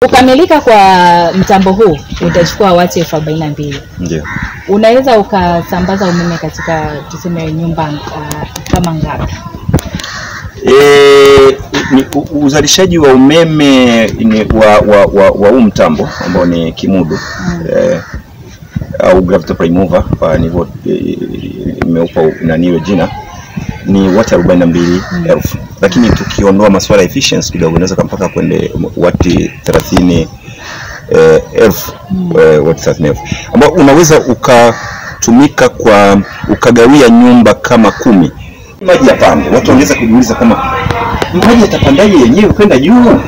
Kukamilika kwa mtambo huu utachukua watu 42. Ndio. Unaweza ukasambaza umeme katika tuseme nyumba kama ngapi? Uzalishaji wa umeme ni wa huu mtambo ambao ni kimudu au gravity mover kwa hivyo imeupa naniyo jina ni wati 42,000. Lakini tukiondoa masuala ya efficiency kidogo inaweza mpaka kwende wati 30,000 wati 30,000 ambao unaweza ukatumika kwa ukagawia nyumba kama 10. Maji yapande, watu wangeweza kujiuliza kama maji yatapandaje yenyewe kwenda juu?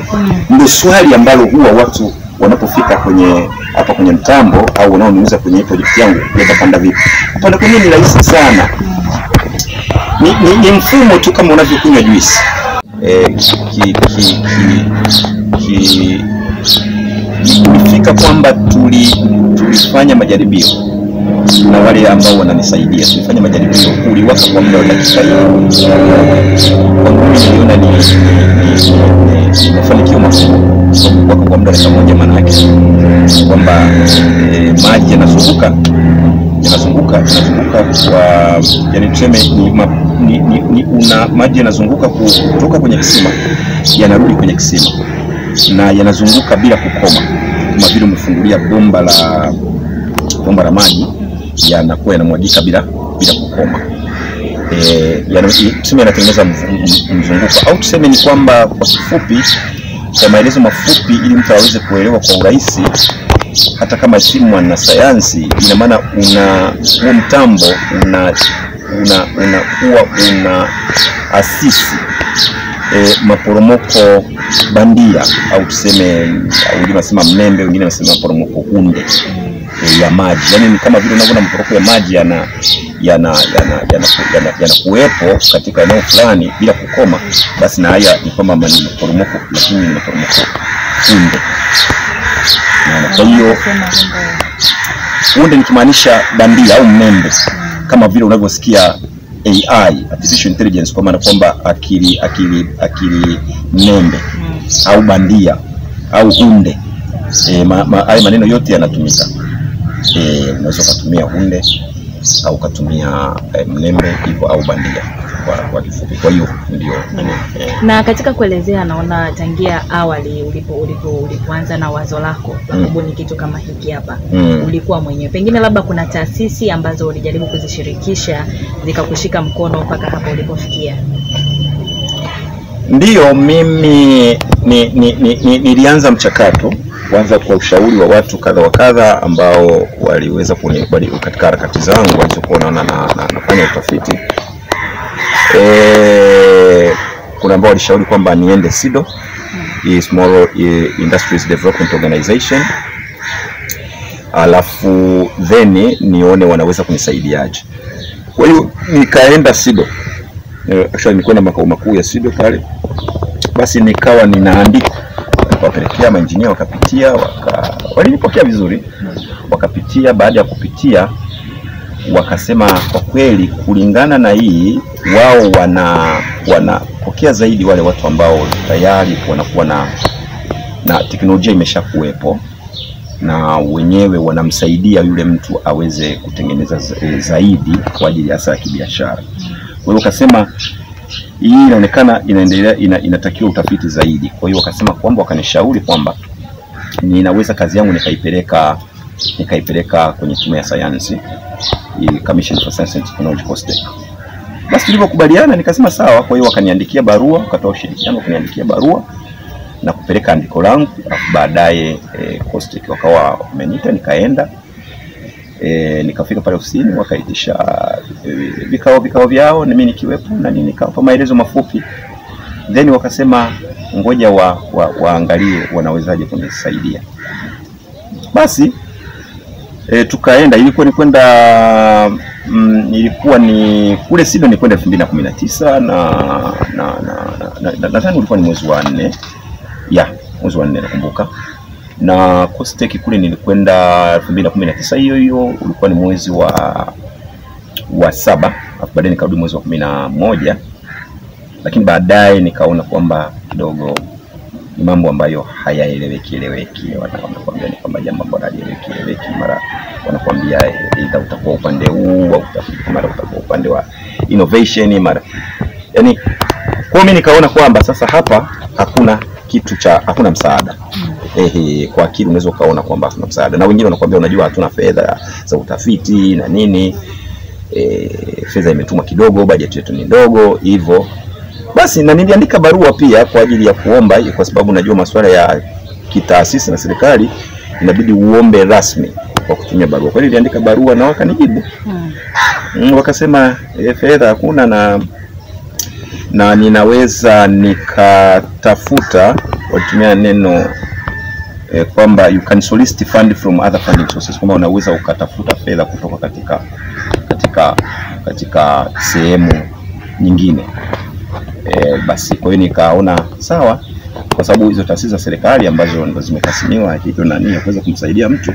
Ndio swali ambalo huwa watu wanapofika kwenye hapa kwenye mtambo au wanaoniuliza kwenye project yangu yatapanda vipi. Kupanda kwenyewe ni rahisi sana. Ni mfumo tu kama unavyokunywa juice. Tulifika kwamba tulifanya majaribio na wale ambao wananisaidia. Tulifanya majaribio, uliwaka kwa muda wa dakika 1. Kwa mimi niliona ni mafanikio makubwa. Kuwaka kwa muda wa dakika 1 maana yake kwamba maji yanazunguka kwa yani tuseme ni una maji yanazunguka kutoka kwenye kisima yanarudi kwenye kisima na yanazunguka bila kukoma, kama vile umefungulia bomba la maji yanakuwa yanamwagika bila kukoma. Tuseme yanatengeneza mzunguko, au tuseme ni kwamba kwa kifupi, kwa maelezo mafupi ili mtu aweze kuelewa kwa urahisi, hata kama si mwana sayansi, ina maana huo mtambo una asisi maporomoko bandia, au tuseme wengine wanasema mnembe, wengine wanasema maporomoko unde ya maji. Yani ni kama vile unavyoona maporomoko ya maji yanakuwepo katika eneo fulani bila kukoma, basi na haya ni kwamba ni maporomoko, lakini ni maporomoko unde. Kwa hiyo unde nikimaanisha bandia au mnembe, kama vile unavyosikia AI, artificial intelligence, kwa maana kwamba akili mnembe au bandia au unde. Haya maneno yote yanatumika. Unaweza kutumia unde au kutumia mnembe hivyo au bandia kwa kifupi. Kwa hiyo ndio. Na katika kuelezea, naona tangia awali ulipoanza na wazo lako kubuni kitu kama hiki hapa, ulikuwa mwenyewe, pengine labda kuna taasisi ambazo ulijaribu kuzishirikisha zikakushika mkono mpaka hapo ulipofikia? Ndio, mimi nilianza mchakato kwanza kwa ushauri wa watu kadha wa kadha ambao waliweza kunikubali katika harakati zangu walizokuwa naona nafanya utafiti. Kuna ambao walishauri kwamba niende SIDO, Small Industries Development Organization, alafu then nione wanaweza kunisaidiaje. Kwa hiyo nikaenda SIDO. Actually nilikwenda makao makuu ya SIDO pale. Basi nikawa ninaandika, nikawapelekea maengineer wakapitia, walinipokea vizuri. Wakapitia, baada ya kupitia wakasema kwa kweli kulingana na hii, wao wanapokea zaidi wale watu ambao tayari wanakuwa na teknolojia imeshakuwepo na wenyewe wanamsaidia yule mtu aweze kutengeneza zaidi kwa ajili hasa ya kibiashara. Kwa hiyo wakasema hii inaonekana inaendelea, inatakiwa utafiti zaidi. Kwa hiyo wakasema kwamba, wakanishauri kwamba ninaweza kazi yangu nikaipeleka kwenye tume ya sayansi, Commission for Science and Technology COSTECH. Basi tulipokubaliana nikasema sawa. Kwa hiyo wakaniandikia barua, wakatoa ushirikiano, wakaniandikia barua na kupeleka andiko langu. Baadaye COSTECH wakawa wameniita, nikaenda nikafika pale ofisini, wakaitisha vikao vyao na mimi nikiwepo, na nini nikawapa maelezo mafupi. Then wakasema ngoja waangalie wanawezaje kunisaidia. Basi tukaenda. Ilikuwa ni kule SIDO nilikwenda 2019 na nadhani ulikuwa ni mwezi wa 4. Mwezi wa 4 nakumbuka. Na COSTECH kule nilikwenda 2019, hiyo ulikuwa ni mwezi wa 7. Baadaye nikarudi mwezi wa 11. Lakini baadaye nikaona kwamba kidogo ni mambo ambayo hayaeleweki, wanakwambia ni kama jambo ambalo halieleweki, mara wanakwambia either utakuwa upande huu au mara utakuwa upande wa innovation, mara yani. Kwa mimi nikaona kwamba sasa hapa hakuna msaada. Kwa akili unaweza kaona kwamba hakuna msaada, na wengine wanakuambia unajua hatuna fedha za utafiti na nini, fedha imetumwa kidogo, budget yetu ni ndogo hivyo. Basi na niliandika barua pia kwa ajili ya kuomba, kwa sababu najua masuala ya kitaasisi na serikali inabidi uombe rasmi kwa kutumia barua. Kwa hiyo niliandika barua na wakanijibu. Wakasema fedha hakuna na ninaweza nikatafuta, watumia neno kwamba you can solicit fund from other funding sources, kwamba unaweza ukatafuta fedha kutoka katika sehemu nyingine. Basi kwa hiyo nikaona sawa, kwa sababu hizo taasisi za serikali ambazo ndo zimekasimiwa hivyo nani kuweza kumsaidia mtu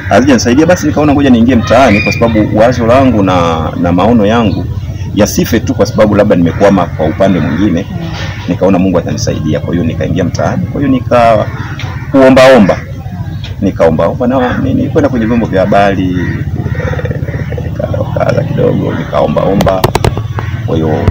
hazijanisaidia, basi nikaona ngoja niingie mtaani, kwa sababu wazo langu na maono yangu yasife tu kwa sababu labda nimekwama kwa upande mwingine. Nikaona Mungu atanisaidia, kwa hiyo nikaingia mtaani. Kwa hiyo nikaomba na nilikwenda kwenye vyombo vya habari kadha kidogo, nikaomba. Kwa hiyo